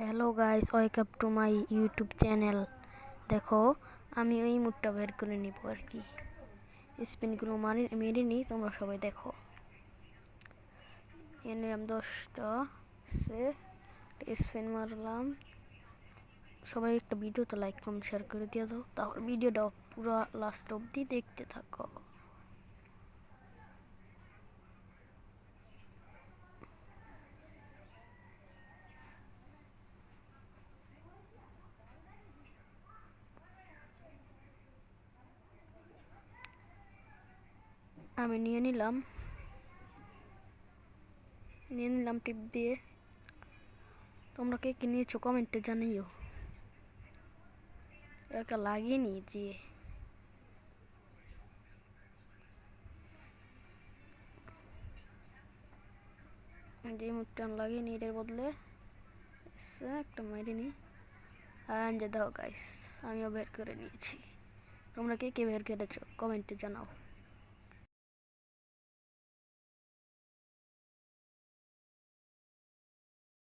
Hello guys, welcome to my YouTube channel. দেখো, আমি ওই মুডটা বের করে নিব আর কি। স্পিনগুলো মেরে নিই, তোমরা সবাই দেখো। এনে আমি 10টা স্পিন মারলাম। সবাই একটা ভিডিওতে লাইক কমেন্ট শেয়ার করে দিয়ে দাও, তাহলে ভিডিওটা পুরো লাস্ট অবধি দেখতে থাকো। আমি নিয়ে নিলাম টিপ দিয়ে। তোমরা কে কে নিয়েছো কমেন্টে জানিও। একটা লাগিয়ে নিয়েছি। যে মুখটা লাগিয়ে নিই, এর বদলে একটা মেরে নিই। যে দাও গাইস, আমিও বের করে নিয়েছি। তোমরা কে কে বের করেছো কমেন্টে জানাও।